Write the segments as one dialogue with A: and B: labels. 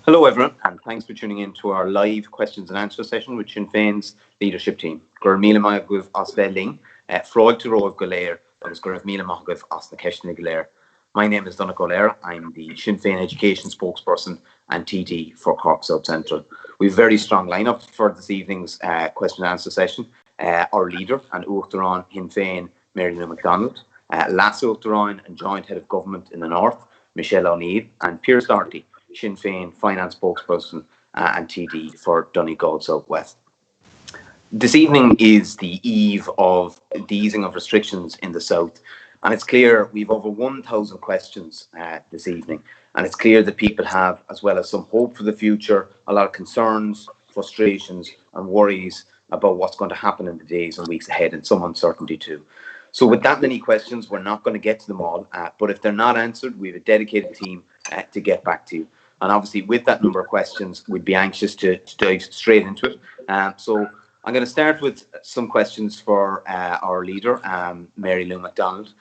A: Hello everyone, and thanks for tuning in to our live questions and answer session with Sinn Féin's leadership team. Gur míle maith guibh as bheith Freud to roibh go léir, agus gur míle maith guibh as na ceistena go léir. My name is Donnchadh. I'm the Sinn Féin education spokesperson and TD for Cork South Central. We have a very strong lineup for this evening's question and answer session. Our leader and Uachtarán Sinn Féin, Mary McDonald, Last Uachtarán and Joint Head of Government in the North, Michelle O'Neill, and Pearse Doherty, Sinn Féin finance spokesperson and TD for Donegal South West. This evening is the eve of the easing of restrictions in the South, and it's clear we've over 1,000 questions this evening, and it's clear that people have, as well as some hope for the future, a lot of concerns, frustrations and worries about what's going to happen in the days and weeks ahead, and some uncertainty too. So with that many questions, we're not going to get to them all, but if they're not answered, we have a dedicated team to get back to you. And obviously, with that number of questions, we'd be anxious to dive straight into it. So I'm going to start with some questions for our leader, Mary Lou McDonald.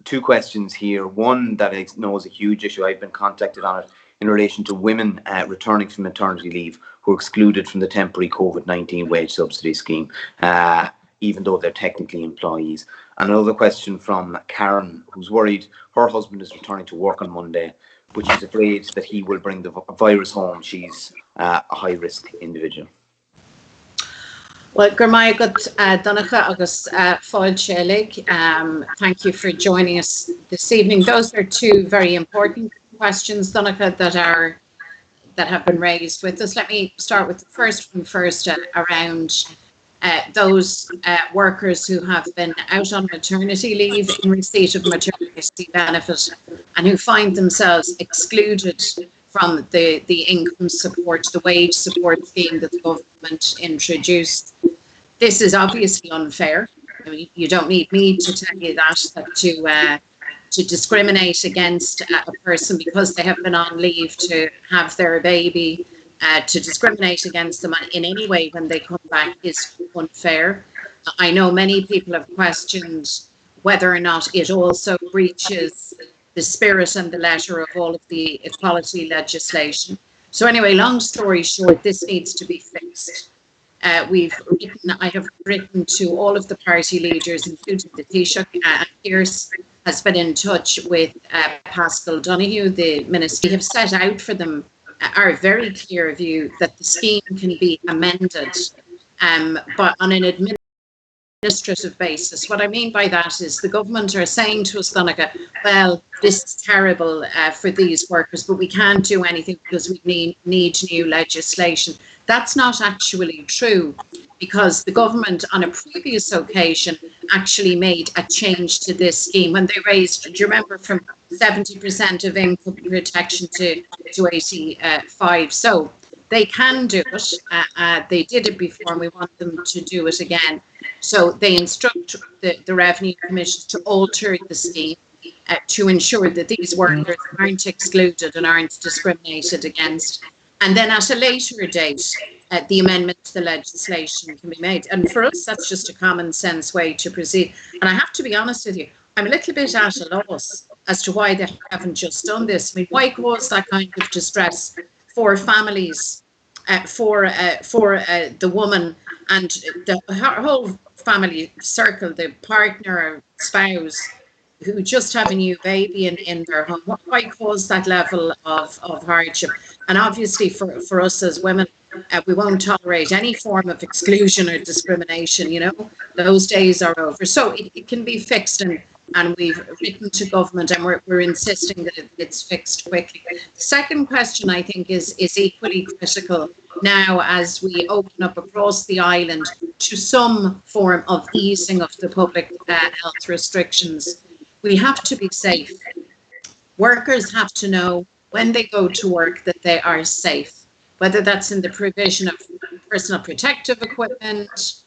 A: Two questions here. One that I know is a huge issue. I've been contacted on it in relation to women returning from maternity leave who are excluded from the temporary COVID-19 wage subsidy scheme, even though they're technically employees. Another question from Karen, who's worried her husband is returning to work on Monday, but she's afraid that he will bring the virus home. She's a high-risk individual.
B: Well, Gurmaya got Donnchadh agus Fáil Shélig. Thank you for joining us this evening. Those are two very important questions, Donnchadh, that have been raised with us. Let me start with the first one first, around those workers who have been out on maternity leave in receipt of maternity benefit and who find themselves excluded from the income support, the wage support scheme that the government introduced. This is obviously unfair. I mean, you don't need me to tell you that to discriminate against a person because they have been on leave to have their baby, to discriminate against them in any way when they come back is unfair. I know many people have questioned whether or not it also breaches the spirit and the letter of all of the equality legislation. So anyway, long story short, this needs to be fixed. I have written to all of the party leaders, including the Taoiseach, and Pearse has been in touch with Paschal Donoghue, the minister. We have set out for them our very clear view that the scheme can be amended, but on an administrative basis. What I mean by that is the government are saying to us, Donnchadh, well, this is terrible for these workers, but we can't do anything because we need new legislation. That's not actually true, because the government on a previous occasion actually made a change to this scheme when they raised, do you remember, from 70% of income protection to 85%. So they can do it. They did it before and we want them to do it again. So they instruct the Revenue Commission to alter the scheme to ensure that these workers aren't excluded and aren't discriminated against. And then at a later date, the amendment to the legislation can be made. And for us, that's just a common sense way to proceed. And I have to be honest with you, I'm a little bit at a loss as to why they haven't just done this. I mean, why cause that kind of distress for families, for the woman and her whole family circle, the partner or spouse who just have a new baby in their home? Why cause that level of hardship? And obviously for us as women, we won't tolerate any form of exclusion or discrimination. You know, those days are over. So it can be fixed, and we've written to government and we're insisting that it's fixed quickly. The second question, I think, is equally critical now as we open up across the island to some form of easing of the public health restrictions. We have to be safe. Workers have to know when they go to work that they are safe, whether that's in the provision of personal protective equipment,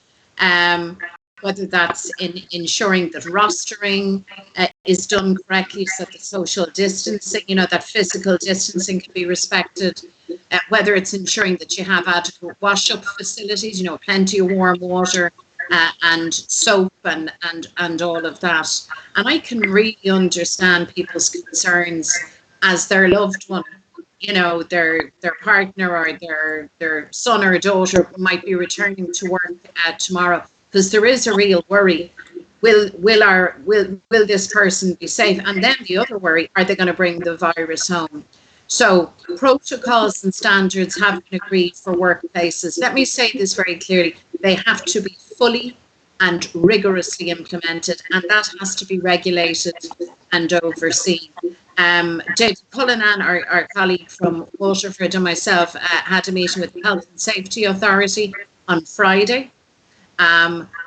B: whether that's in ensuring that rostering is done correctly, so that the social distancing, that physical distancing can be respected, whether it's ensuring that you have adequate wash-up facilities, plenty of warm water and soap and all of that. And I can really understand people's concerns as their loved one their partner or their son or daughter might be returning to work tomorrow, because there is a real worry. Will this person be safe? And then the other worry, are they going to bring the virus home? So protocols and standards have been agreed for workplaces. Let me say this very clearly. They have to be fully and rigorously implemented, and that has to be regulated and overseen. David Cullinan, our colleague from Waterford, and myself had a meeting with the Health and Safety Authority on Friday.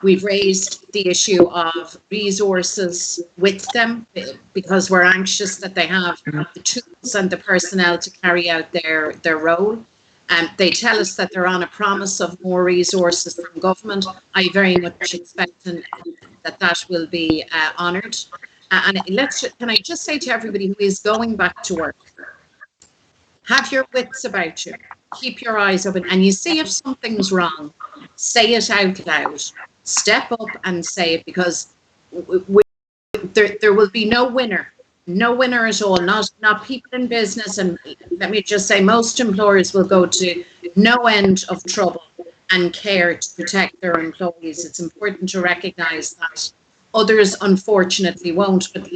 B: We've raised the issue of resources with them because we're anxious that they have the tools and the personnel to carry out their role. They tell us that they're on a promise of more resources from government. I very much expect that will be honoured. And can I just say to everybody who is going back to work, have your wits about you, keep your eyes open, and you see if something's wrong, say it out loud, step up and say it, because there will be no winner at all, not people in business. And let me just say, most employers will go to no end of trouble and care to protect their employees. It's important to recognise that. Others, unfortunately, won't, but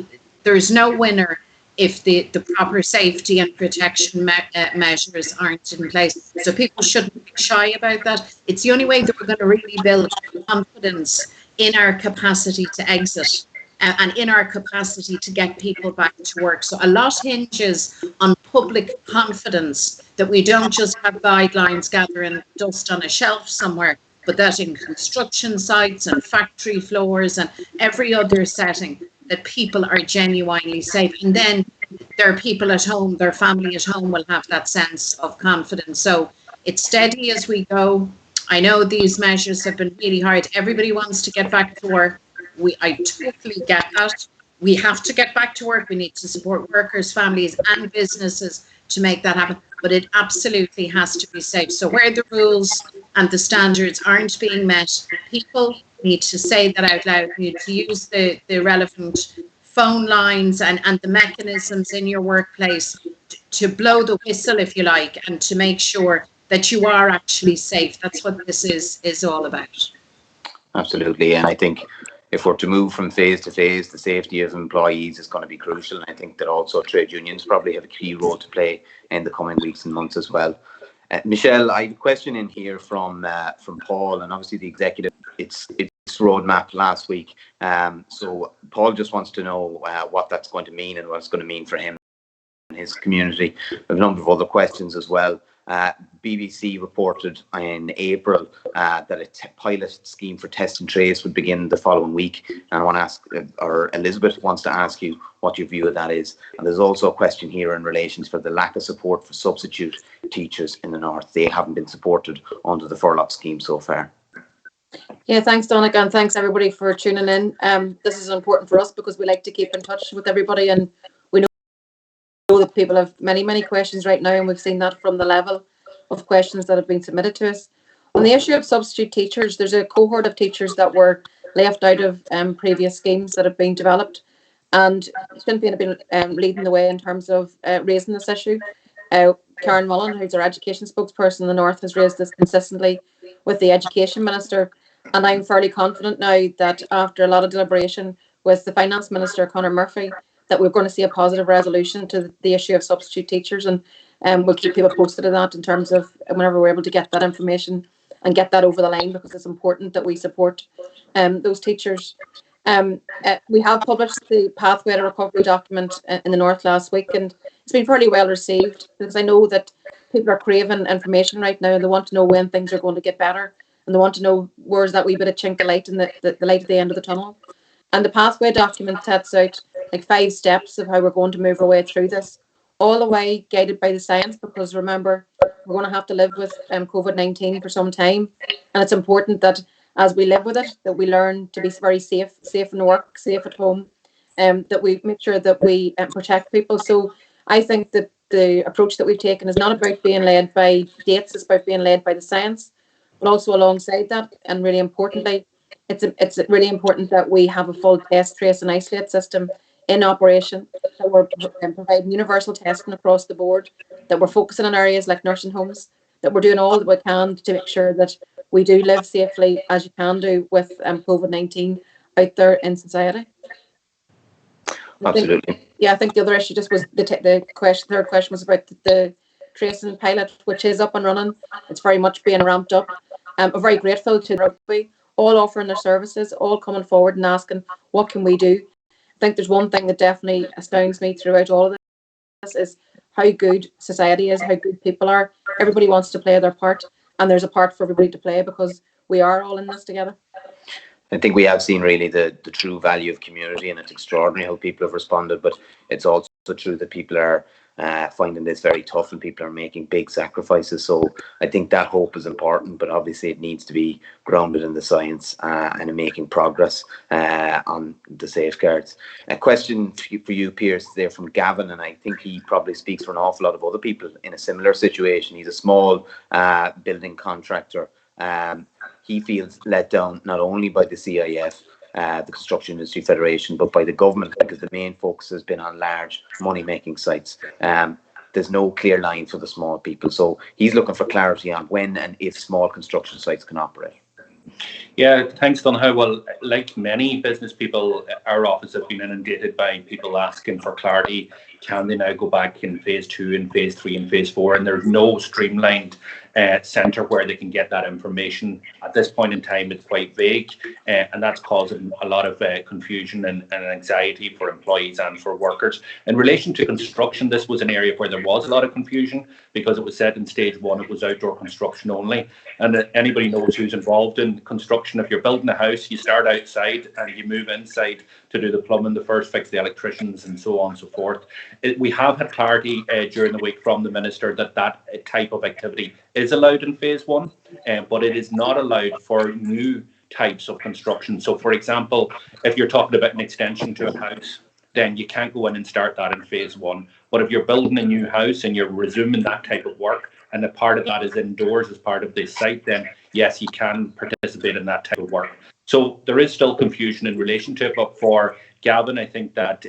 B: there's no winner if the proper safety and protection measures aren't in place. So people shouldn't be shy about that. It's the only way that we're going to really build confidence in our capacity to exit and in our capacity to get people back to work. So a lot hinges on public confidence that we don't just have guidelines gathering dust on a shelf somewhere, but that in construction sites and factory floors and every other setting, that people are genuinely safe. And then their people at home, their family at home will have that sense of confidence. So it's steady as we go. I know these measures have been really hard. Everybody wants to get back to work. I totally get that. We have to get back to work. We need to support workers, families and businesses to make that happen. But it absolutely has to be safe. So where the rules and the standards aren't being met, people need to say that out loud. You need to use the relevant phone lines and the mechanisms in your workplace to blow the whistle, if you like, and to make sure that you are actually safe. That's what this is all about.
A: Absolutely. And I think if we're to move from phase to phase, the safety of employees is going to be crucial. And I think that also trade unions probably have a key role to play in the coming weeks and months as well. Michelle, I have a question in here from Paul, and obviously the executive, it's roadmap last week. So Paul just wants to know what that's going to mean and what it's going to mean for him and his community. I have a number of other questions as well. BBC reported in April that a pilot scheme for test and trace would begin the following week. And I want to ask, or Elizabeth wants to ask you what your view of that is. And there's also a question here in relation to the lack of support for substitute teachers in the north. They haven't been supported under the furlough scheme so far.
C: Yeah, thanks, Donnchadh, and thanks everybody for tuning in. This is important for us because we like to keep in touch with everybody, and we know that people have many questions right now, and we've seen that from the level of questions that have been submitted to us. On the issue of substitute teachers, there's a cohort of teachers that were left out of previous schemes that have been developed, and Sinn Féin have been leading the way in terms of raising this issue. Karen Mullen, who's our education spokesperson in the north, has raised this consistently with the education minister, and I'm fairly confident now that after a lot of deliberation with the finance minister, Conor Murphy, that we're going to see a positive resolution to the issue of substitute teachers, and we'll keep people posted on that in terms of whenever we're able to get that information and get that over the line, because it's important that we support those teachers. We have published the Pathway to Recovery document in the north last week, and it's been fairly well received, because I know that people are craving information right now, and they want to know when things are going to get better, and they want to know where's that wee bit of chink of light in the light at the end of the tunnel. And the Pathway document sets out like 5 steps of how we're going to move our way through this, all the way guided by the science, because remember, we're going to have to live with COVID-19 for some time, and it's important that as we live with it, that we learn to be very safe in work, safe at home, that we make sure that we protect people. So I think that the approach that we've taken is not about being led by dates, it's about being led by the science, but also alongside that, and really importantly, it's really important that we have a full test, trace and isolate system in operation, that we're providing universal testing across the board, that we're focusing on areas like nursing homes, that we're doing all that we can to make sure that we do live safely as you can do with COVID-19 out there in society.
A: Absolutely.
C: I think the other issue just was the third question was about the tracing pilot, which is up and running. It's very much being ramped up. I'm very grateful to Rugby, all offering their services, all coming forward and asking, what can we do? I think there's one thing that definitely astounds me throughout all of this is how good society is, how good people are. Everybody wants to play their part, and there's a part for everybody to play because we are all in this together.
A: I think we have seen really the true value of community, and it's extraordinary how people have responded, but it's also true that people are finding this very tough and people are making big sacrifices. So I think that hope is important, but obviously it needs to be grounded in the science and in making progress on the safeguards. A question for you, Pearse, there from Gavin, and I think he probably speaks for an awful lot of other people in a similar situation. He's a small building contractor. He feels let down not only by the CIF, the Construction Industry Federation, but by the government, because the main focus has been on large money-making sites. There's no clear line for the small people. So he's looking for clarity on when and if small construction sites can operate.
D: Yeah, thanks, Donnchadh. Well, like many business people, our office have been inundated by people asking for clarity. Can they now go back in phase 2 and phase 3 and phase 4? And there's no streamlined centre where they can get that information. At this point in time, it's quite vague, and that's causing a lot of confusion and anxiety for employees and for workers. In relation to construction, this was an area where there was a lot of confusion because it was said in stage 1 it was outdoor construction only. And anybody knows who's involved in construction. If you're building a house, you start outside and you move inside to do the plumbing, the first fix, the electricians, and so on and so forth. We have had clarity during the week from the Minister that that type of activity is allowed in phase 1, but it is not allowed for new types of construction. So, for example, if you're talking about an extension to a house, then you can't go in and start that in phase 1. But if you're building a new house and you're resuming that type of work, and a part of that is indoors as part of the site, then yes, you can participate in that type of work. So there is still confusion in relation to it, but for Gavin, I think that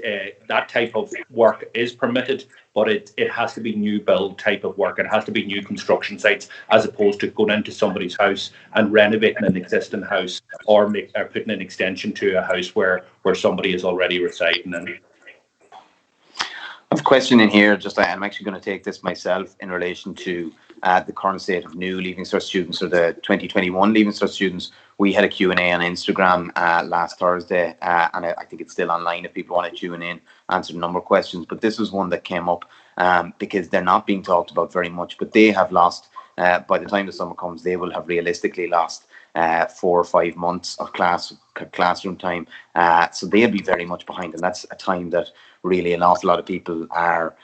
D: that type of work is permitted, but it has to be new build type of work. It has to be new construction sites, as opposed to going into somebody's house and renovating an existing house or putting an extension to a house where somebody is already residing in.
A: I have a question in here. I'm actually going to take this myself in relation to the current state of new Leaving Cert students, or the 2021 Leaving Cert students. We had a Q&A on Instagram last Thursday, and I think it's still online if people want to tune in, answer a number of questions. But this was one that came up because they're not being talked about very much, but they have lost, by the time the summer comes, they will have realistically lost 4 or 5 months of classroom time. So they'll be very much behind, and that's a time that really an awful lot of people are,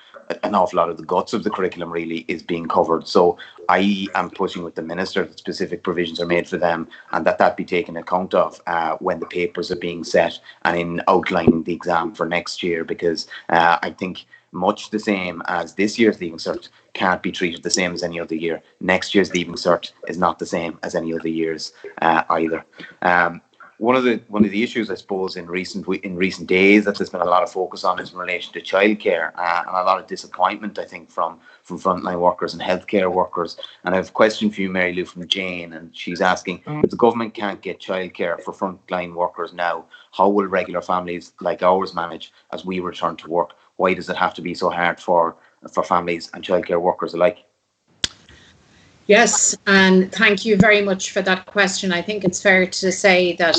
A: an awful lot of the guts of the curriculum really is being covered. So I am pushing with the Minister that specific provisions are made for them, and that be taken account of when the papers are being set and in outlining the exam for next year, because I think much the same as this year's Leaving Cert can't be treated the same as any other year. Next year's Leaving Cert is not the same as any other years either. One of the issues, I suppose, in recent days that there's been a lot of focus on is in relation to childcare, and a lot of disappointment, I think, from frontline workers and healthcare workers. And I have a question for you, Mary Lou, from Jane, and she's asking, if the government can't get childcare for frontline workers now, how will regular families like ours manage as we return to work? Why does it have to be so hard for families and childcare workers alike?
B: Yes, and thank you very much for that question. I think it's fair to say that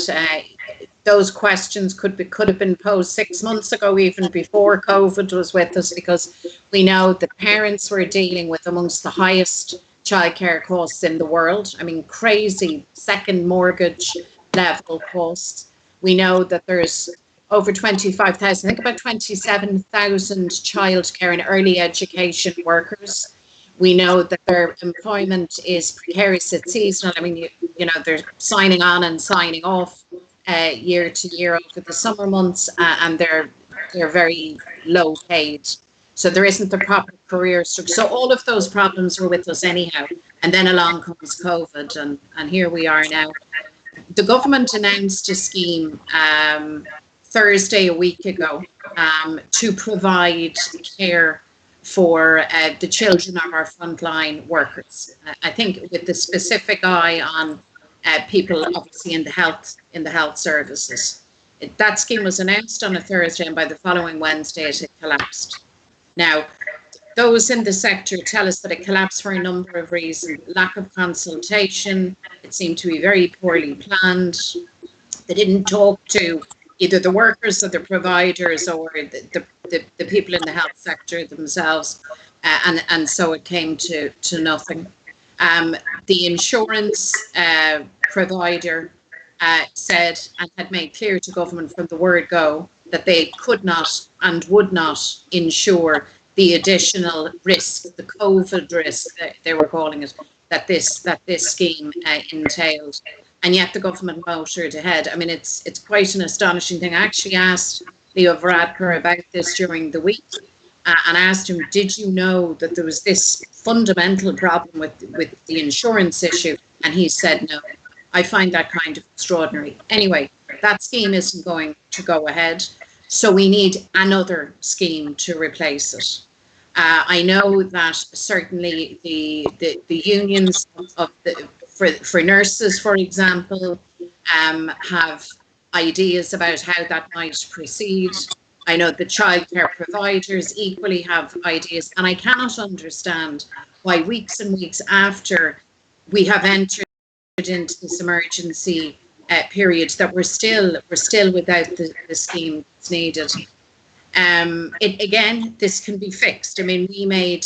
B: those questions could have been posed 6 months ago, even before COVID was with us, because we know that parents were dealing with amongst the highest childcare costs in the world. I mean, crazy second mortgage level costs. We know that there's over 25,000, I think about 27,000 childcare and early education workers. We know that their employment is precarious, it's seasonal. I mean, you know, they're signing on and signing off year to year over the summer months, and they're very low paid. So there isn't the proper career structure. So all of those problems were with us anyhow. And then along comes COVID, and here we are now. The government announced a scheme Thursday a week ago to provide care for the children of our frontline workers. I think with the specific eye on people obviously in the health services. That scheme was announced on a Thursday, and by the following Wednesday it had collapsed. Now, those in the sector tell us that it collapsed for a number of reasons. Lack of consultation, it seemed to be very poorly planned. They didn't talk to either the workers or the providers or the people in the health sector themselves, and so it came to nothing. The insurance provider said and had made clear to government from the word go that they could not and would not insure the additional risk, the COVID risk that they were calling it, that this scheme entailed. And yet the government motored ahead. I mean, it's quite an astonishing thing. I actually asked Leo Varadkar about this during the week, and asked him, did you know that there was this fundamental problem with the insurance issue? And he said, no. I find that kind of extraordinary. Anyway, that scheme isn't going to go ahead, so we need another scheme to replace it. I know that certainly the unions for nurses, for example, have ideas about how that might proceed. I know the childcare providers equally have ideas, and I cannot understand why weeks and weeks after we have entered into this emergency period that we're still without the scheme that's needed. Again, this can be fixed. I mean, we made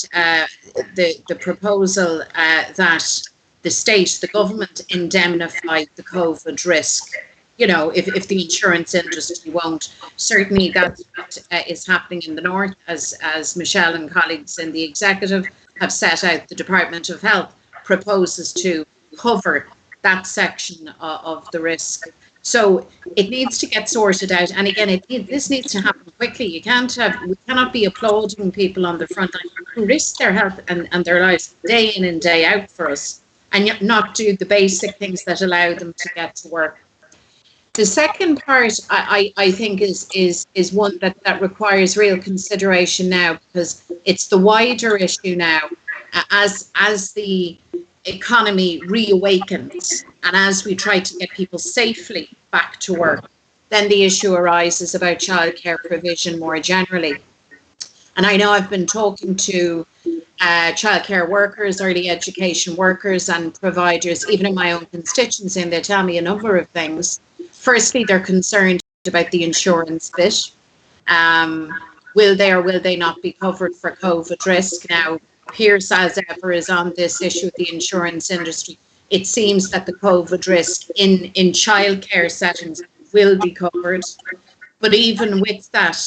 B: the proposal that the state, the government, indemnify the COVID risk. You know, if the insurance industry won't. Certainly that's what is happening in the north, as Michelle and colleagues in the executive have set out. The Department of Health proposes to cover that section of the risk. So it needs to get sorted out. And again, this needs to happen quickly. We cannot be applauding people on the front line who risk their health and their lives day in and day out for us, and yet not do the basic things that allow them to get to work. The second part, I think, is one that requires real consideration now, because it's the wider issue now. As the economy reawakens and as we try to get people safely back to work, then the issue arises about childcare provision more generally. And I know I've been talking to childcare workers, early education workers and providers, even in my own constituency, and they tell me a number of things. Firstly, they're concerned about the insurance bit. Will they or will they not be covered for COVID risk? Now, Pearse, as ever, is on this issue of the insurance industry. It seems that the COVID risk in childcare settings will be covered. But even with that,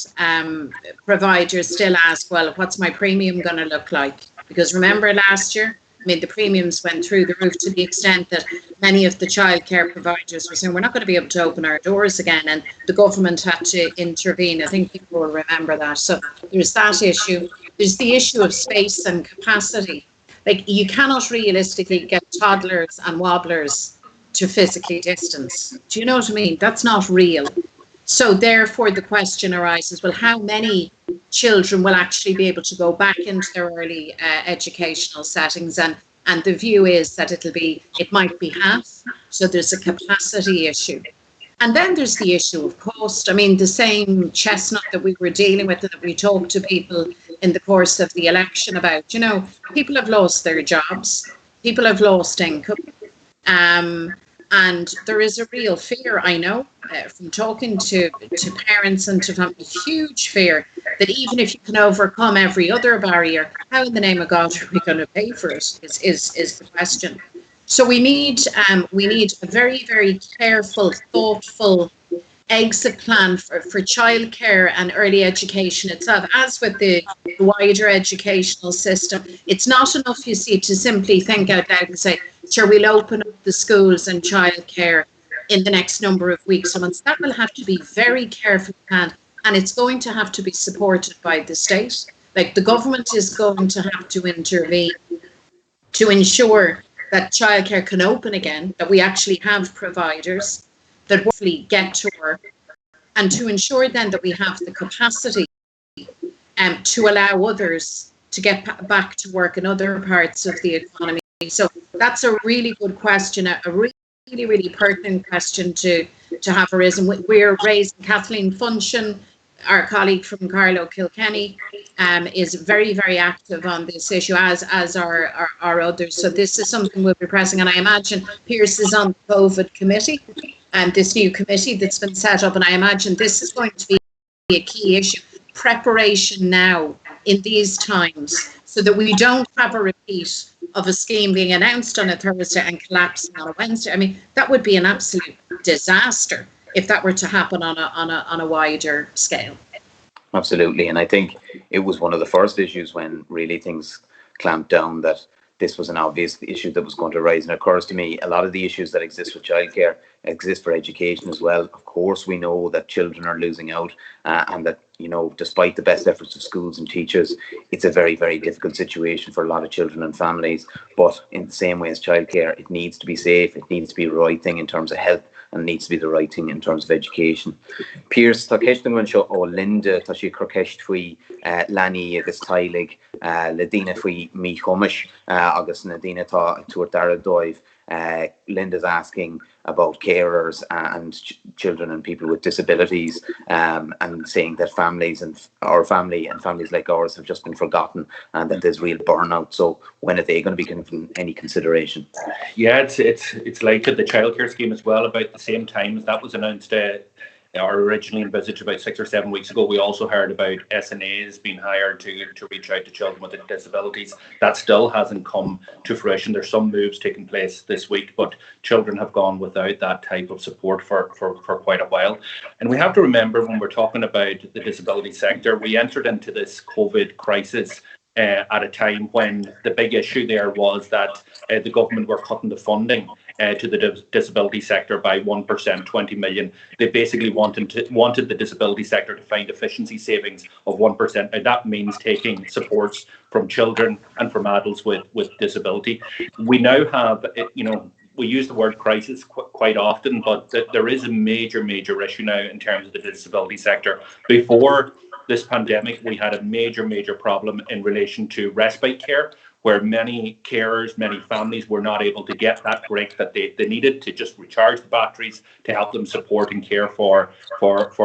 B: providers still ask, well, what's my premium going to look like? Because remember last year, I mean, the premiums went through the roof to the extent that many of the childcare providers were saying, we're not going to be able to open our doors again. And the government had to intervene. I think people will remember that. So there's that issue. There's the issue of space and capacity. Like, you cannot realistically get toddlers and wobblers to physically distance. Do you know what I mean? That's not real. So therefore, the question arises, well, how many children will actually be able to go back into their early educational settings? And the view is that it might be half. So there's a capacity issue. And then there's the issue of cost. I mean, the same chestnut that we were dealing with, that we talked to people in the course of the election about, you know, people have lost their jobs, people have lost income. And there is a real fear, I know, from talking to parents and to families, a huge fear that even if you can overcome every other barrier, how in the name of God are we going to pay for it is the question. So we need a very, very careful, thoughtful exit plan for childcare and early education itself. As with the wider educational system, it's not enough, you see, to simply think out loud and say, sure, we'll open up the schools and childcare in the next number of weeks or months. That will have to be very carefully planned, and it's going to have to be supported by the state. Like, the government is going to have to intervene to ensure that childcare can open again, that we actually have providers that hopefully get to work, and to ensure then that we have the capacity to allow others to get back to work in other parts of the economy? So that's a really good question, a really, really pertinent question to have arisen. We're raising Kathleen Funchion, our colleague from Carlow Kilkenny, is very, very active on this issue, as are others. So this is something we'll be pressing, and I imagine Pearse is on the COVID committee, and this new committee that's been set up, and I imagine this is going to be a key issue. Preparation now in these times, so that we don't have a repeat of a scheme being announced on a Thursday and collapsing on a Wednesday. I mean, that would be an absolute disaster if that were to happen on a wider scale.
A: Absolutely, and I think it was one of the first issues when really things clamped down that this was an obvious issue that was going to arise. And it occurs to me, a lot of the issues that exist with childcare exist for education as well. Of course, we know that children are losing out, and that, you know, despite the best efforts of schools and teachers, it's a very, very difficult situation for a lot of children and families. But in the same way as childcare, it needs to be safe, it needs to be the right thing in terms of health, and it needs to be the right thing in terms of education. Pearse, tá ceistan gon seo ó Linda, tá sí croceist faoi Lani agus Tailig, le Dina faoi mí chumas, agus na Dina tá tuair dara dóibh. Linda's asking about carers and children and people with disabilities, and saying that families and families like ours have just been forgotten, and that there's real burnout. So when are they going to be given any consideration?
D: Yeah, it's like the childcare scheme as well. About the same time as that was announced, or originally envisaged about 6 or 7 weeks ago, we also heard about SNAs being hired to reach out to children with disabilities. That still hasn't come to fruition. There's some moves taking place this week, but children have gone without that type of support for quite a while. And we have to remember, when we're talking about the disability sector, we entered into this COVID crisis at a time when the big issue there was that the government were cutting the funding to the disability sector by 1%, 20 million. They basically wanted the disability sector to find efficiency savings of 1%. And that means taking supports from children and from adults with disability. We now have, we use the word crisis quite often, but there is a major issue now in terms of the disability sector. Before this pandemic, we had a major problem in relation to respite care, where many carers, many families were not able to get that break that they needed to just recharge the batteries to help them support and care for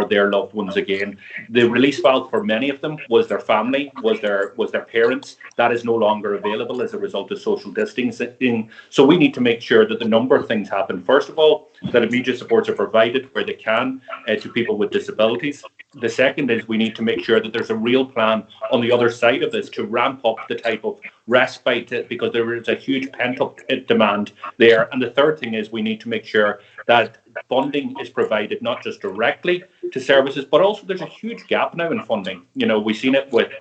D: their loved ones again. The release valve for many of them was their family, was their parents. That is no longer available as a result of social distancing. So we need to make sure that the number of things happen. First of all, that immediate supports are provided where they can to people with disabilities. The second is we need to make sure that there's a real plan on the other side of this to ramp up the type of respite, because there is a huge pent-up demand there. And the third thing is we need to make sure that funding is provided not just directly to services, but also there's a huge gap now in funding. We've seen it with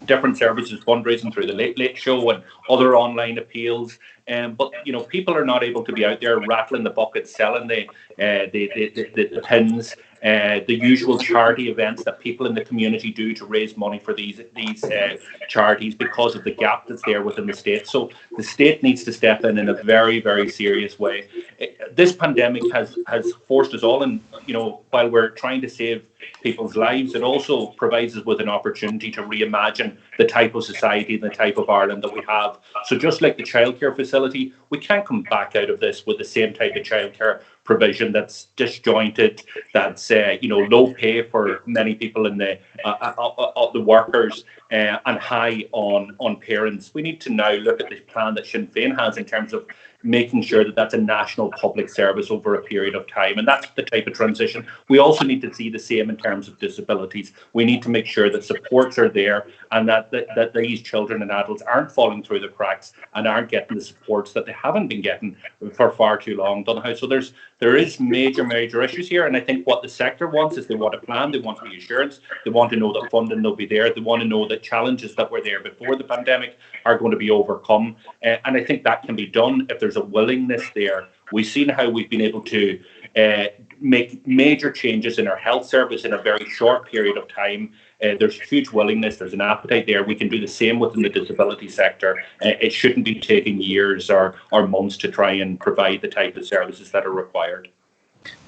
D: different services fundraising through the Late Show and other online appeals. But people are not able to be out there rattling the buckets, selling the pins, the usual charity events that people in the community do to raise money for these charities, because of the gap that's there within the state. So the state needs to step in a very serious way. This pandemic has forced us all, and while we're trying to save people's lives, it also provides us with an opportunity to reimagine the type of society and the type of Ireland that we have. So just like the childcare facility, we can't come back out of this with the same type of childcare provision that's disjointed, that's low pay for many people in the workers, and high on parents. We need to now look at the plan that Sinn Féin has in terms of making sure that that's a national public service over a period of time. And that's the type of transition. We also need to see the same in terms of disabilities. We need to make sure that supports are there, and that these children and adults aren't falling through the cracks and aren't getting the supports that they haven't been getting for far too long. Donnchadh. So there is major issues here. And I think what the sector wants is they want a plan, they want reassurance, they want to know that funding will be there, they want to know that challenges that were there before the pandemic are going to be overcome. And I think that can be done if there's a willingness there. We've seen how we've been able to make major changes in our health service in a very short period of time. There's huge willingness, there's an appetite there. We can do the same within the disability sector. It shouldn't be taking years or months to try and provide the type of services that are required.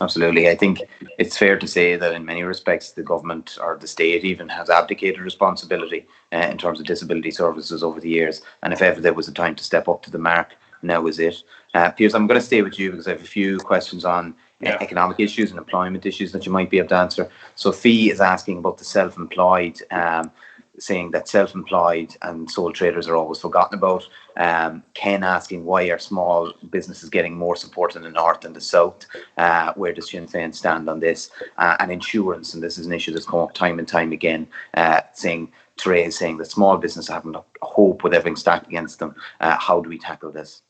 A: Absolutely. I think it's fair to say that in many respects, the government or the state even has abdicated responsibility in terms of disability services over the years. And if ever there was a time to step up to the mark, now is it. Pearse, I'm going to stay with you because I have a few questions on economic issues and employment issues that you might be able to answer. So Fee is asking about the self-employed, saying that self-employed and sole traders are always forgotten about. Ken asking, why are small businesses getting more support in the north and the south? Where does Sinn Féin stand on this? And insurance, and this is an issue that's come up time and time again, Therese saying that small businesses haven't a hope with everything stacked against them. How do we tackle this?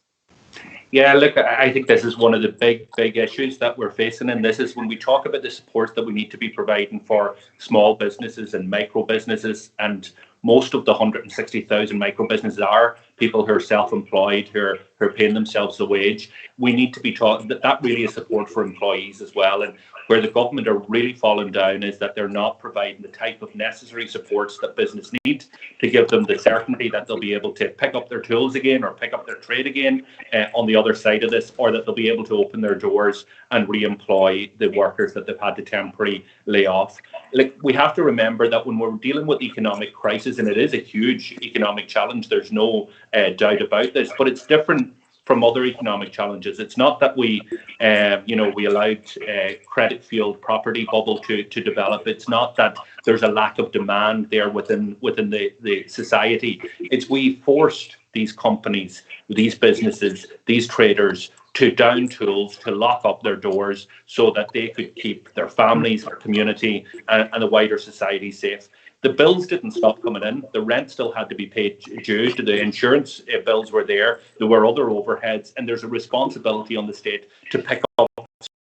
D: Yeah, look, I think this is one of the big issues that we're facing, and this is when we talk about the support that we need to be providing for small businesses and micro businesses, and most of the 160,000 micro businesses are people who are self-employed, who are paying themselves a wage. We need to be taught that really is support for employees as well. And where the government are really falling down is that they're not providing the type of necessary supports that business need to give them the certainty that they'll be able to pick up their tools again or pick up their trade again on the other side of this, or that they'll be able to open their doors and re-employ the workers that they've had to temporarily lay off. Like, we have to remember that when we're dealing with economic crisis, and it is a huge economic challenge, there's no doubt about this, but it's different from other economic challenges. It's not that we allowed credit fueled property bubble to develop. It's not that there's a lack of demand there within the society. It's we forced these companies, these businesses, these traders to down tools, to lock up their doors so that they could keep their families, their community, and the wider society safe. The bills didn't stop coming in. The rent still had to be paid due. The insurance bills were there. There were other overheads, and there's a responsibility on the state to pick up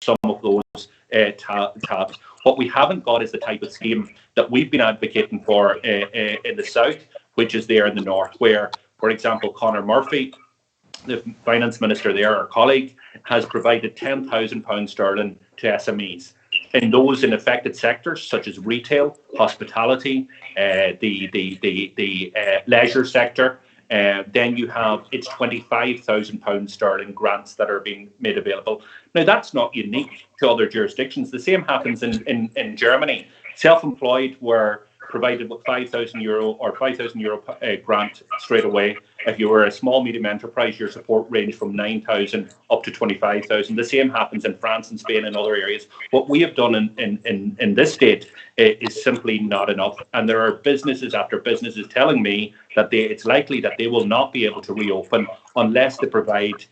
D: some of those tabs. What we haven't got is the type of scheme that we've been advocating for in the south, which is there in the north, where, for example, Conor Murphy, the finance minister there, our colleague, has provided £10,000 sterling to SMEs. In those in affected sectors such as retail, hospitality, the leisure sector, then you have it's £25,000 sterling grants that are being made available. Now that's not unique to other jurisdictions. The same happens in Germany. Self-employed were provided with €5,000 or €5,000 grant straight away. If you were a small medium enterprise, your support ranged from 9,000 up to 25,000. The same happens in France and Spain and other areas. What we have done in this state is simply not enough. And there are businesses after businesses telling me that it's likely that they will not be able to reopen unless they provide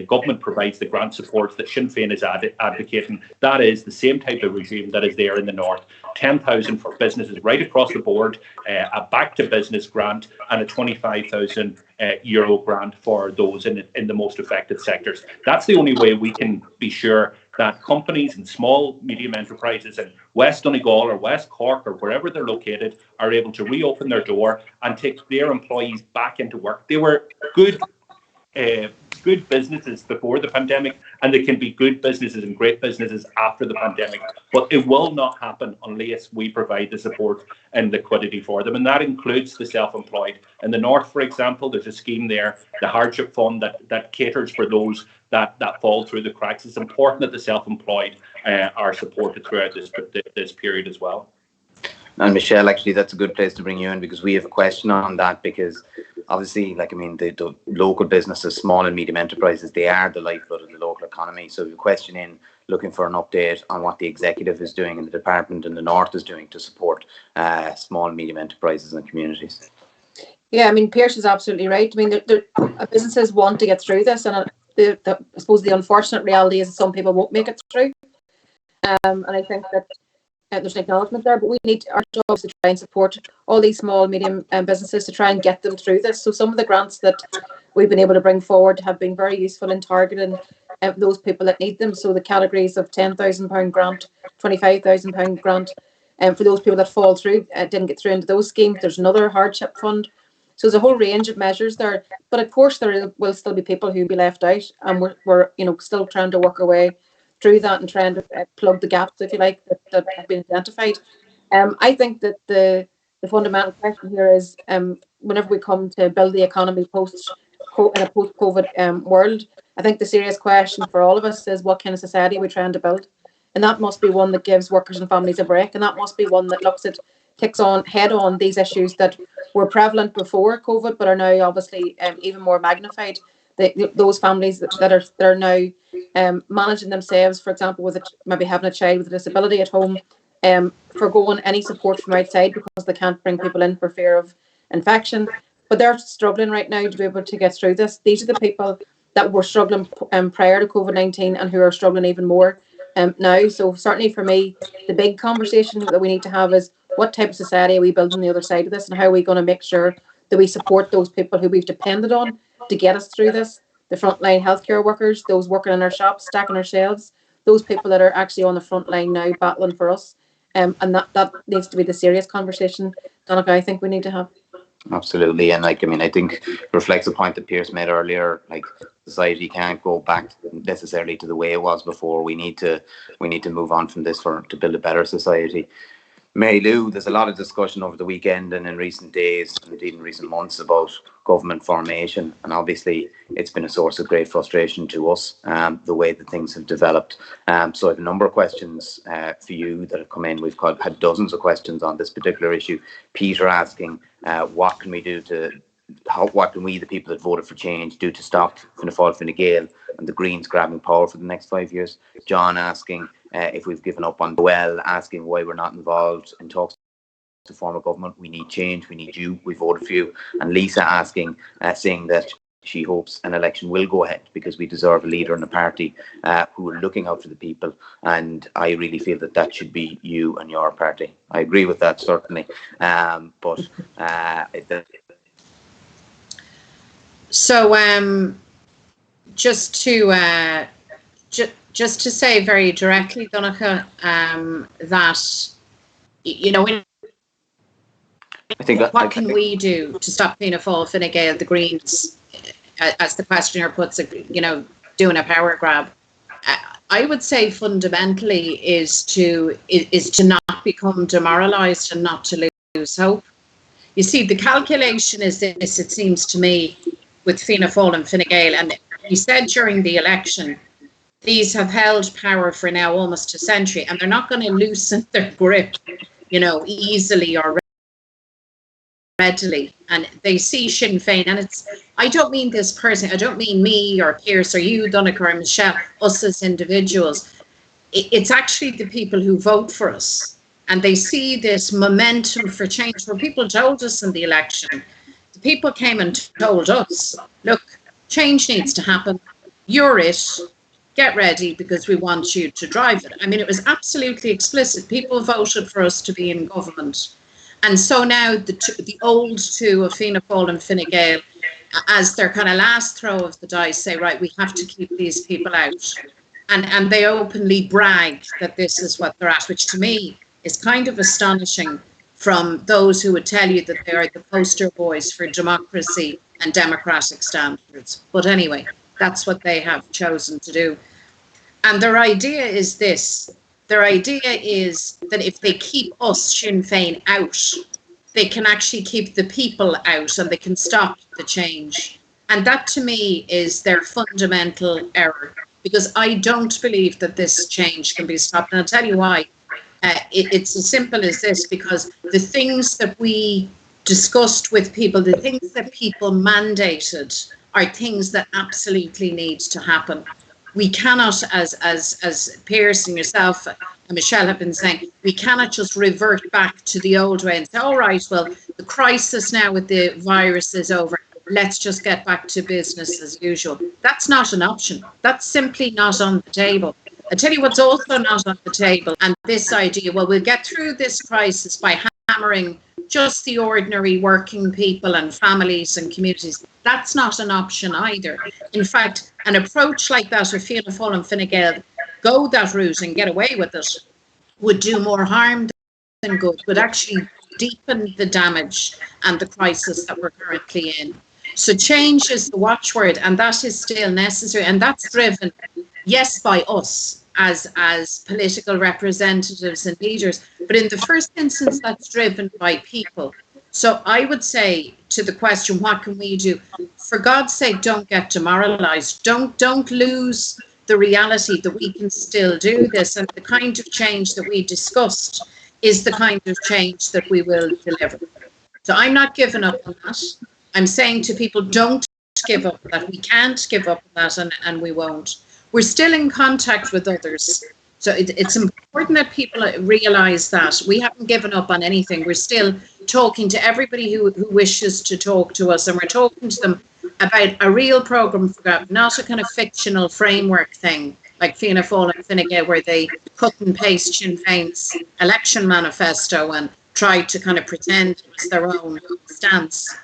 D: government provides the grant supports that Sinn Féin is advocating. That is the same type of regime that is there in the north. 10,000 for businesses right across the board, a back to business grant, and a 25,000 euro grant for those in the most affected sectors. That's the only way we can be sure that companies and small medium enterprises in West Donegal or West Cork or wherever they're located are able to reopen their door and take their employees back into work. They were good businesses before the pandemic, and they can be good businesses and great businesses after the pandemic. But it will not happen unless we provide the support and liquidity for them. And that includes the self-employed. In the north, for example, there's a scheme there, the hardship fund that caters for those that fall through the cracks. It's important that the self-employed are supported throughout this period as well.
A: And Michelle, actually, that's a good place to bring you in, because we have a question on that, because obviously, the local businesses, small and medium enterprises, they are the lifeblood of the local economy. So we have a question in looking for an update on what the executive is doing and the department in the north is doing to support small and medium enterprises and communities.
C: Yeah, I mean, Pearse is absolutely right. I mean, businesses want to get through this, and I suppose the unfortunate reality is that some people won't make it through. And I think that there's an acknowledgement there, but we need our jobs to try and support all these small, medium businesses to try and get them through this. So some of the grants that we've been able to bring forward have been very useful in targeting those people that need them. So the categories of £10,000 grant, £25,000 grant, and for those people that fall through, didn't get through into those schemes. There's another hardship fund. So there's a whole range of measures there. But of course, there will still be people who will be left out, and we're still trying to work our way through that and trying to plug the gaps, if you like, that have been identified. I think that the fundamental question here is, whenever we come to build the economy in a post-COVID world, I think the serious question for all of us is, what kind of society are we trying to build? And that must be one that gives workers and families a break. And that must be one that looks at, takes on head on these issues that were prevalent before COVID, but are now obviously even more magnified. Those families that are now managing themselves, for example, with maybe having a child with a disability at home, forgoing any support from outside because they can't bring people in for fear of infection. But they're struggling right now to be able to get through this. These are the people that were struggling prior to COVID-19 and who are struggling even more now. So certainly for me, the big conversation that we need to have is what type of society are we building on the other side of this, and how are we going to make sure that we support those people who we've depended on to get us through this, the frontline healthcare workers, those working in our shops, stacking our shelves, those people that are actually on the front line now battling for us. And that needs to be the serious conversation, Donnchadh, I think we need to have.
A: Absolutely. And I think it reflects a point that Pearse made earlier, society can't go back necessarily to the way it was before. We need to move on from this to build a better society. Mary Lou, there's a lot of discussion over the weekend and in recent days and indeed in recent months about government formation, and obviously it's been a source of great frustration to us, the way that things have developed. So I have a number of questions for you that have come in. We've had dozens of questions on this particular issue. Peter asking, what can we do what can we, the people that voted for change, do to stop Fianna Fáil, Fine Gael and the Greens grabbing power for the next 5 years? John asking if we've given up on asking why we're not involved in talks to form a government. We need change, we need you, we voted for you. And Lisa asking, saying that she hopes an election will go ahead because we deserve a leader in the party who are looking out for the people. And I really feel that should be you and your party. I agree with that, certainly.
B: So just to say very directly, Donnchadh, that
A: I think
B: what can we do to stop Fianna Fáil, Fine Gael, the Greens, as the questioner puts it, doing a power grab? I would say fundamentally is to not become demoralised and not to lose hope. You see, the calculation is this, it seems to me, with Fianna Fáil and Fine Gael, and he said during the election, these have held power for now almost a century, and they're not going to loosen their grip, easily or readily. And they see Sinn Féin, and I don't mean this person, I don't mean me or Pearse or you, Donnchadh or Michelle, us as individuals. It's actually the people who vote for us, and they see this momentum for change where people told us in the election. The people came and told us, look, change needs to happen. You're it. Get ready because we want you to drive it. I mean, it was absolutely explicit. People voted for us to be in government. And so now the old two of Fianna Fáil and Fine Gael, as their kind of last throw of the dice, say, right, we have to keep these people out. And they openly brag that this is what they're at, which to me is kind of astonishing from those who would tell you that they are the poster boys for democracy and democratic standards. But anyway, that's what they have chosen to do. And their idea is this. Their idea is that if they keep us, Sinn Féin, out, they can actually keep the people out and they can stop the change. And that to me is their fundamental error, because I don't believe that this change can be stopped. And I'll tell you why. It's as simple as this, because the things that we discussed with people, the things that people mandated are things that absolutely need to happen. We cannot, as Pearse and yourself and Michelle have been saying, we cannot just revert back to the old way and say, all right, well, the crisis now with the virus is over. Let's just get back to business as usual. That's not an option. That's simply not on the table. I tell you what's also not on the table, and this idea, well, we'll get through this crisis by hammering just the ordinary working people and families and communities. That's not an option either. In fact, an approach like that of Fianna Fáil and Fine Gael, go that route and get away with it, would do more harm than good, would actually deepen the damage and the crisis that we're currently in. So change is the watchword, and that is still necessary, and that's driven, yes, by us as political representatives and leaders, but in the first instance, that's driven by people. So I would say to the question, what can we do? For God's sake, don't get demoralised. Don't lose the reality that we can still do this, and the kind of change that we discussed is the kind of change that we will deliver. So I'm not giving up on that. I'm saying to people, don't give up on that. We can't give up on that, and we won't. We're still in contact with others. So it's important that people realise that we haven't given up on anything. We're still talking to everybody who wishes to talk to us, and we're talking to them about a real programme for growth, not a kind of fictional framework thing like Fianna Fáil and Fine Gael, where they cut and paste Sinn Féin's election manifesto and tried to kind of pretend it was their own stance.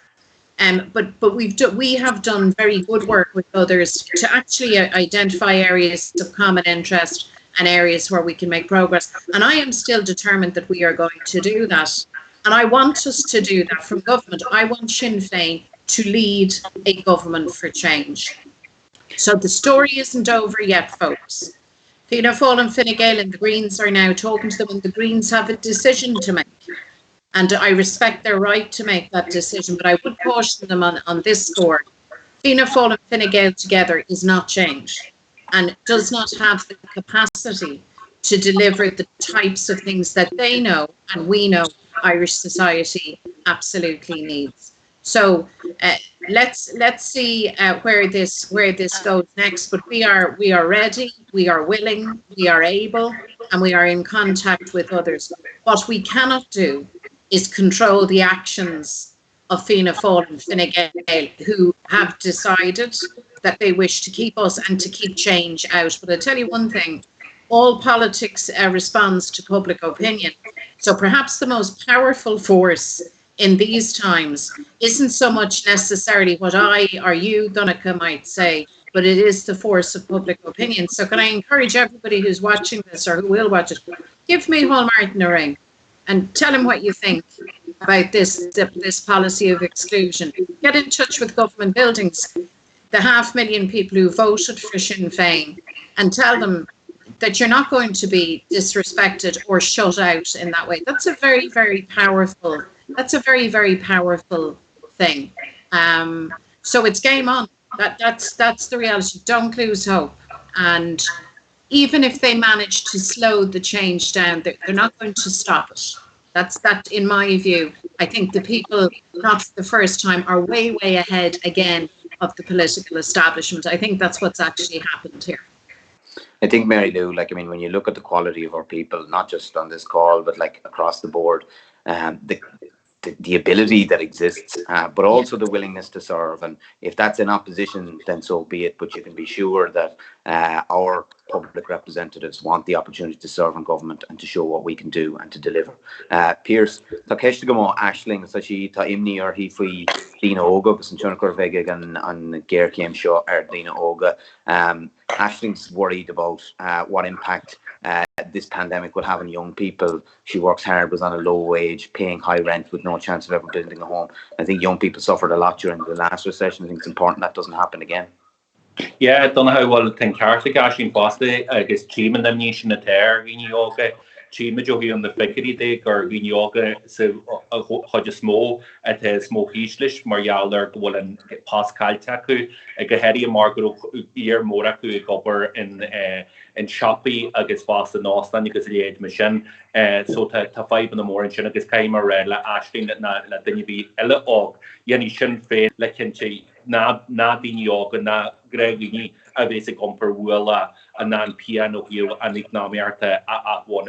B: But we have done very good work with others to actually identify areas of common interest and areas where we can make progress. And I am still determined that we are going to do that. And I want us to do that from government. I want Sinn Féin to lead a government for change. So the story isn't over yet, folks. Fianna Fáil and Fine Gael and the Greens are now talking to them, and the Greens have a decision to make. And I respect their right to make that decision, but I would caution them on this score. Fianna Fáil and Fine Gael together is not change, and does not have the capacity to deliver the types of things that they know and we know Irish society absolutely needs. So let's see where this goes next. But we are ready, we are willing, we are able, and we are in contact with others. What we cannot do is control the actions of Fianna Fáil and Fine Gael, who have decided that they wish to keep us and to keep change out. But I'll tell you one thing, all politics responds to public opinion. So perhaps the most powerful force in these times isn't so much necessarily what I or you, Donnchadh, might say, but it is the force of public opinion. So can I encourage everybody who's watching this or who will watch it, give Micheál Martin a ring and tell him what you think about this policy of exclusion. Get in touch with government buildings, the 500,000 people who voted for Sinn Féin, and tell them that you're not going to be disrespected or shut out in that way. That's a very, very powerful, very powerful thing. So it's game on. That's the reality. Don't lose hope. And even if they manage to slow the change down, they're not going to stop it. That's in my view. I think the people, not for the first time, are way, way ahead again of the political establishment. I think that's what's actually happened here.
A: I think, Mary Lou, when you look at the quality of our people, not just on this call, but across the board, the ability that exists, but also the willingness to serve. And if that's in opposition, then so be it. But you can be sure that our public representatives want the opportunity to serve in government and to show what we can do and to deliver. Pearse, tá ceiste go mó Aisling sa sí tá imní ar hí faoi Lína Óga agus an Tionchar Vega an Géir Céim seo ar Lína Óga. Aisling's worried about what impact this pandemic will have on young people. She works hard, was on a low wage, paying high rent with no chance of ever building a home. I think young people suffered a lot during the last recession. I think it's important that doesn't happen again.
D: Yeah, Donnchadh, well, think Cartha Gashin Basta, I guess, Team and the Nation at Air, Vinyoga, Team Jogi on the Fickery Day, or Vinyoga, so Hodge Smo at a Smo Heishlish, Marialer, well, and Pascal Taku, a Gahedi Margaret Year Moraku, Gopper in Shoppy, I guess Boston, Austin, because the age machine, so to 5 in the morning, I guess Kaima Red, La Ashling, that then you be Ella Og, Yanni Sinn Féin, Lekinchi. Na Vinyoga, na Gregini, a basic umper willa, a non piano you, and ignomiarta at one.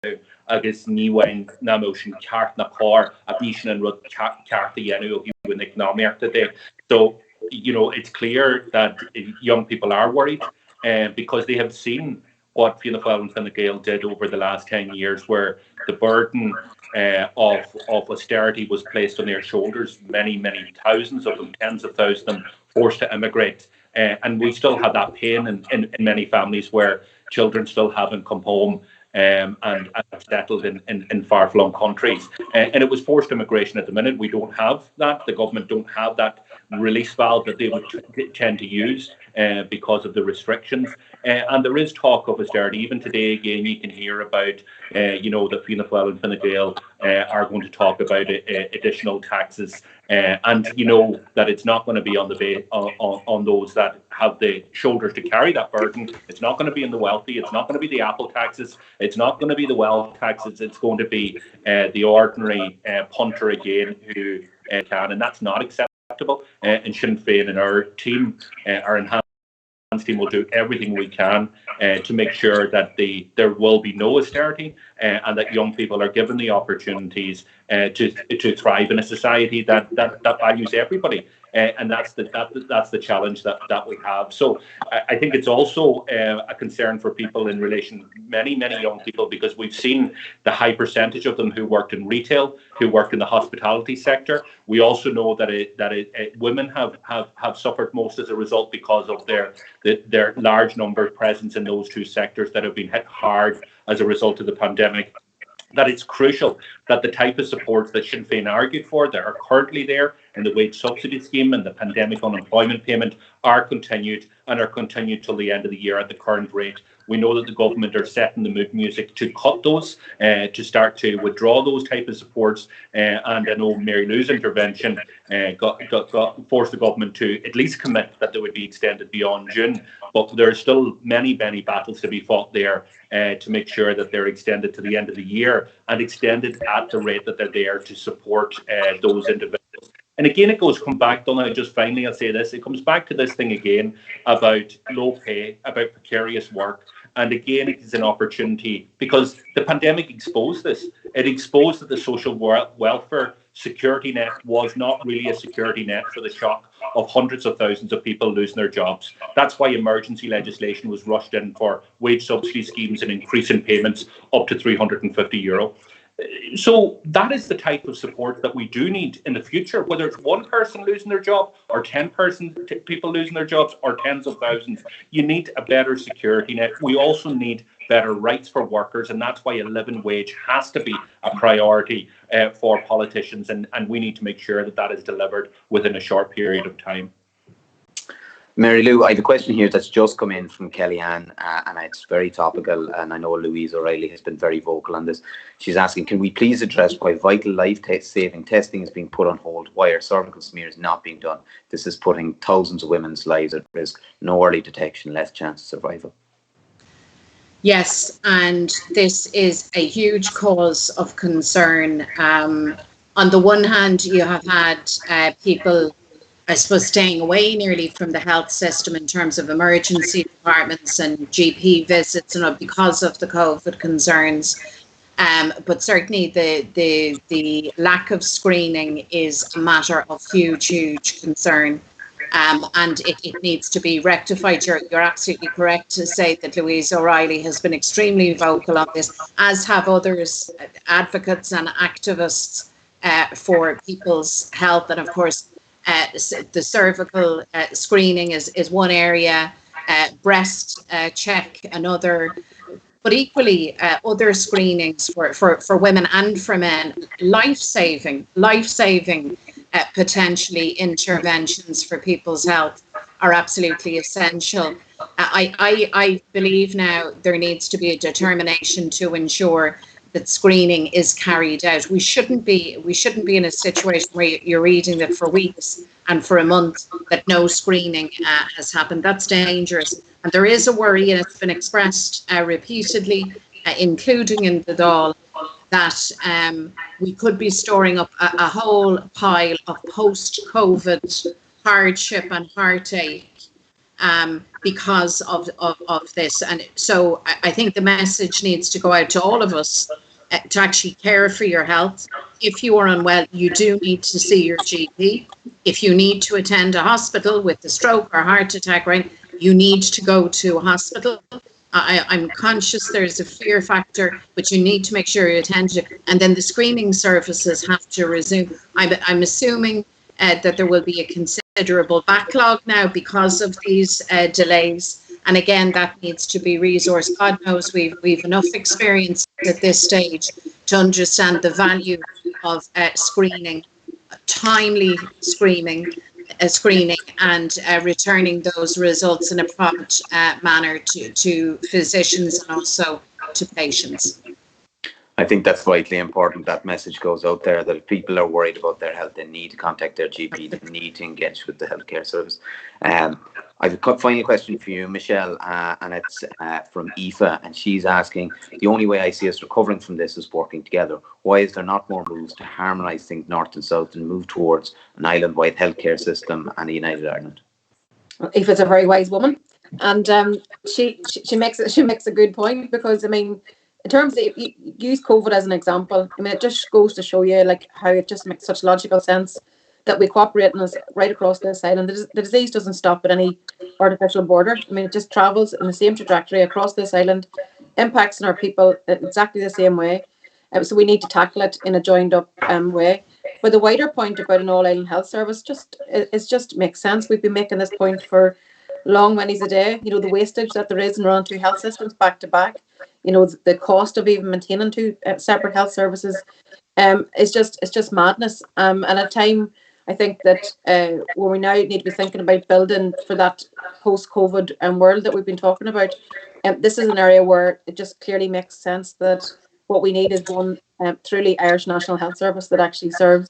D: I guess Niwen, na motion cart na car, a bishan and rud carta yenu, you and ignomiarta day. So, it's clear that young people are worried, because they have seen what Fianna Fáil and Fine Gael did over the last 10 years, where the burden of austerity was placed on their shoulders. Many thousands of them, tens of thousands of them, forced to immigrate. And we still have that pain in many families where children still haven't come home and have settled in far-flung countries. And it was forced immigration at the minute. We don't have that. The government don't have that release valve that they would tend to use because of the restrictions. And there is talk of austerity. Even today, again, you can hear about, that Fianna Fáil and Fine Gael are going to talk about additional taxes. And you know that it's not going to be on those that have the shoulders to carry that burden. It's not going to be in the wealthy. It's not going to be the Apple taxes. It's not going to be the wealth taxes. It's going to be the ordinary punter again who can, and that's not acceptable. And Sinn Féin and our team, our enhanced team, will do everything we can to make sure that there will be no austerity and that young people are given the opportunities to thrive in a society that values everybody. And that's the challenge that we have. So I think it's also a concern for people in relation, many young people, because we've seen the high percentage of them who worked in retail, who worked in the hospitality sector. We also know that women have suffered most as a result because of their large number of presence in those two sectors that have been hit hard as a result of the pandemic. That it's crucial that the type of supports that Sinn Féin argued for that are currently there in the wage subsidy scheme and the pandemic unemployment payment are continued till the end of the year at the current rate. We know that the government are setting the mood music to cut those, to start to withdraw those type of supports. And I know Mary Lou's intervention forced the government to at least commit that they would be extended beyond June. But there are still many battles to be fought there to make sure that they're extended to the end of the year and extended at the rate that they're there to support those individuals. And again, it come back, Donna, just finally I'll say this, it comes back to this thing again about low pay, about precarious work. And again, it is an opportunity because the pandemic exposed this. It exposed that the social welfare security net was not really a security net for the shock of hundreds of thousands of people losing their jobs. That's why emergency legislation was rushed in for wage subsidy schemes and increasing payments up to €350. So that is the type of support that we do need in the future, whether it's one person losing their job or 10 people losing their jobs or tens of thousands. You need a better security net. We also need better rights for workers, and that's why a living wage has to be a priority for politicians, and we need to make sure that is delivered within a short period of time.
A: Mary Lou, I have a question here that's just come in from Kellyanne, and it's very topical, and I know Louise O'Reilly has been very vocal on this. She's asking, can we please address why vital life-saving testing is being put on hold? Why are cervical smears not being done? This is putting thousands of women's lives at risk. No early detection, less chance of survival.
B: Yes, and this is a huge cause of concern. On the one hand, you have had people, I suppose, staying away nearly from the health system in terms of emergency departments and GP visits, because of the COVID concerns. But certainly the lack of screening is a matter of huge concern. And it needs to be rectified. You're absolutely correct to say that Louise O'Reilly has been extremely vocal on this, as have others, advocates and activists for people's health. And of course, the cervical screening is one area, breast check another, but equally other screenings for women and for men, life-saving potentially interventions for people's health are absolutely essential. I believe now there needs to be a determination to ensure that screening is carried out. We shouldn't be in a situation where you're reading that for weeks and for a month that no screening has happened. That's dangerous. And there is a worry, and it's been expressed repeatedly, including in the Dáil, that we could be storing up a whole pile of post-COVID hardship and heartache because of this. And so I think the message needs to go out to all of us to actually care for your health. If you are unwell, you do need to see your GP. If you need to attend a hospital with a stroke or heart attack, right, you need to go to a hospital. I'm conscious there's a fear factor, but you need to make sure you attend to it. And then the screening services have to resume. I'm assuming that there will be a considerable backlog now because of these delays. And again, that needs to be resourced. God knows we've enough experience at this stage to understand the value of screening, timely screening, screening and returning those results in a prompt manner to physicians and also to patients.
A: I think that's vitally important. That message goes out there that if people are worried about their health, they need to contact their GP, they need to engage with the healthcare service. I have a final question for you, Michelle, and it's from Aoife, and she's asking, the only way I see us recovering from this is working together. Why is there not more moves to harmonise things north and south and move towards an island-wide healthcare system and a united Ireland?
C: Well, Aoife's a very wise woman, and she makes a good point, because I mean, in terms of, you use COVID as an example, I mean, it just goes to show you like how it just makes such logical sense that we cooperate right across this island. The disease doesn't stop at any artificial border. I mean, it just travels in the same trajectory across this island, impacts on our people in exactly the same way. So we need to tackle it in a joined up way. But the wider point about an all-island health service just makes sense. We've been making this point for long many's a day. You know, the wastage that there is in running two health systems back to back, you know, the cost of even maintaining two separate health services it's just madness. And at a time, I think that where we now need to be thinking about building for that post-COVID world that we've been talking about, this is an area where it just clearly makes sense that what we need is one truly Irish National Health Service that actually serves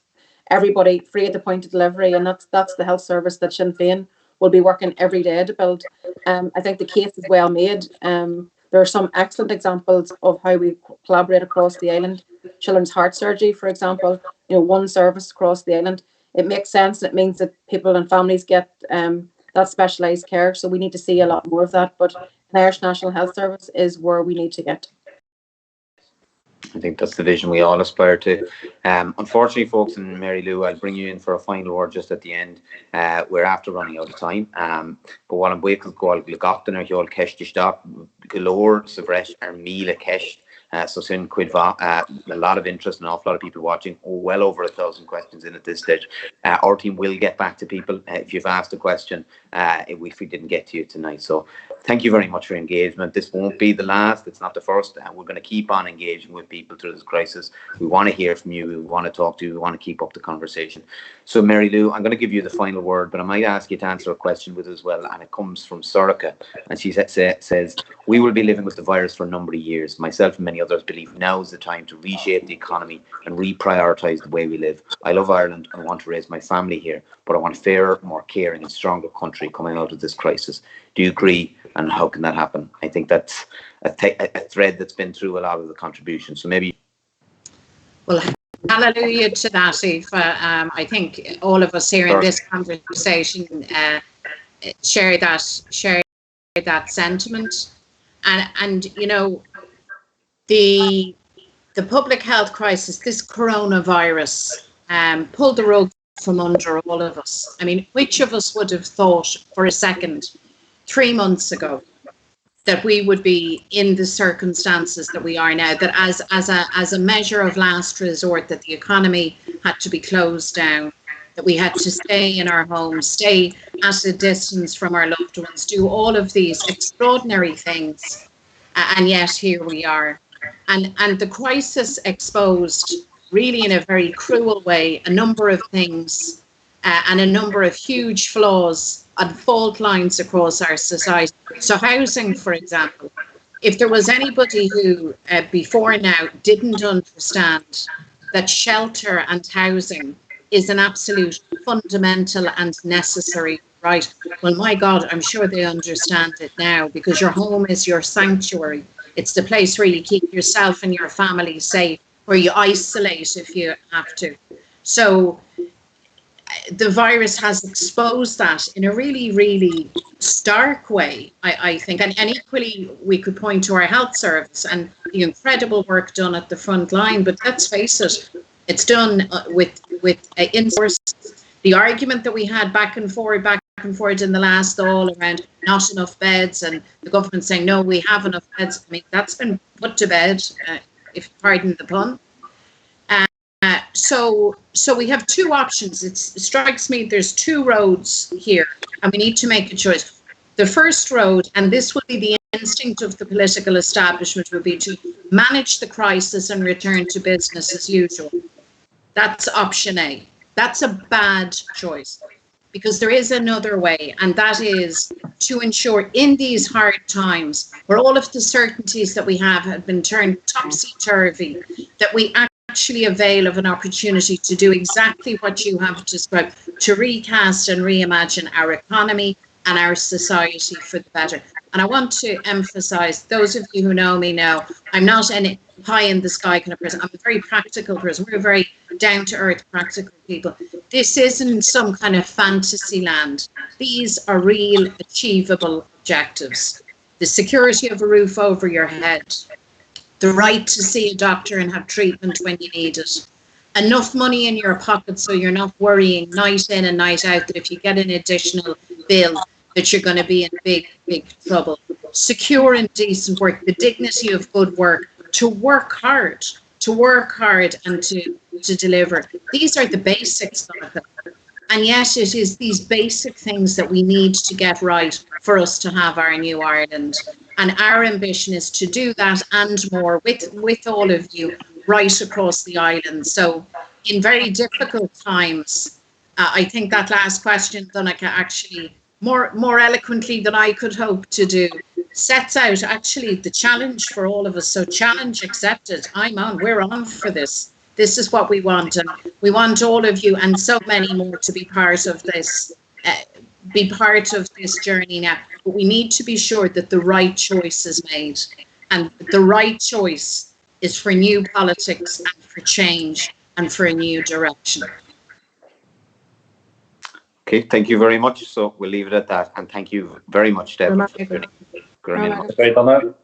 C: everybody free at the point of delivery, and that's the health service that Sinn Féin will be working every day to build. I think the case is well made. There are some excellent examples of how we collaborate across the island. Children's heart surgery, for example, you know, one service across the island. It makes sense. It means that people and families get that specialised care. So we need to see a lot more of that. But an Irish National Health Service is where we need to get.
A: I think that's the vision we all aspire to. Unfortunately, folks, and Mary Lou, I'll bring you in for a final word just at the end. We're after running out of time. But while I'm waiting to go, I'll look and you'll catch the stop. Galore, so fresh, Mila Kesh. So Sinn Quidva, a lot of interest, an awful lot of people watching, well over 1,000 questions in at this stage. Our team will get back to people if you've asked a question, if we didn't get to you tonight. So thank you very much for your engagement. This won't be the last, it's not the first. We're going to keep on engaging with people through this crisis. We want to hear from you, we want to talk to you, we want to keep up the conversation. So Mary Lou, I'm going to give you the final word, but I might ask you to answer a question with as well, and it comes from Sorika, and she says, we will be living with the virus for a number of years. Myself and many others believe now is the time to reshape the economy and reprioritise the way we live. I love Ireland and want to raise my family here, but I want a fairer, more caring and stronger country coming out of this crisis. Do you agree? And how can that happen? I think that's a thread that's been through a lot of the contributions. So maybe...
B: Well, hallelujah to that, Aoife. I think all of us here in this conversation share that sentiment. And you know, the public health crisis, this coronavirus, pulled the rug from under all of us. I mean, which of us would have thought for a second 3 months ago that we would be in the circumstances that we are now, that as a measure of last resort, that the economy had to be closed down, that we had to stay in our homes, stay at a distance from our loved ones, do all of these extraordinary things, and yet here we are. And the crisis exposed, really in a very cruel way, a number of things and a number of huge flaws and fault lines across our society. So housing, for example, if there was anybody who before now didn't understand that shelter and housing is an absolute fundamental and necessary right, well, my God, I'm sure they understand it now, because your home is your sanctuary. It's the place where you keep yourself and your family safe, where you isolate if you have to. So the virus has exposed that in a really, really stark way, I think. And equally, we could point to our health service and the incredible work done at the front line. But let's face it, it's done with in-source. The argument that we had back and forth in the last all around not enough beds, and the government saying, no, we have enough beds. I mean, that's been put to bed, if pardon the pun. So we have two options. It strikes me there's two roads here, and we need to make a choice. The first road, and this will be the instinct of the political establishment, will be to manage the crisis and return to business as usual. That's option A. That's a bad choice, because there is another way, and that is to ensure in these hard times where all of the certainties that we have been turned topsy-turvy, that we actually avail of an opportunity to do exactly what you have described, to recast and reimagine our economy and our society for the better. And I want to emphasize, those of you who know me know, I'm not an pie in the sky kind of person. I'm a very practical person. We're very down to earth, practical people. This isn't some kind of fantasy land. These are real, achievable objectives. The security of a roof over your head, the right to see a doctor and have treatment when you need it, enough money in your pocket so you're not worrying night in and night out that if you get an additional bill that you're going to be in big, big trouble. Secure and decent work, the dignity of good work, to work hard and to deliver. These are the basics, Donnchadh. And yet it is these basic things that we need to get right for us to have our new Ireland. And our ambition is to do that and more with all of you right across the island. So in very difficult times, I think that last question, Donnchadh, actually more eloquently than I could hope to do, sets out actually the challenge for all of us. So challenge accepted. We're on for this. This is what we want, and we want all of you and so many more to be part of this, journey now. But we need to be sure that the right choice is made, and the right choice is for new politics and for change and for a new direction.
A: Okay, thank you very much. So we'll leave it at that, and thank you very much, Deborah.
C: Right, Donnchadh.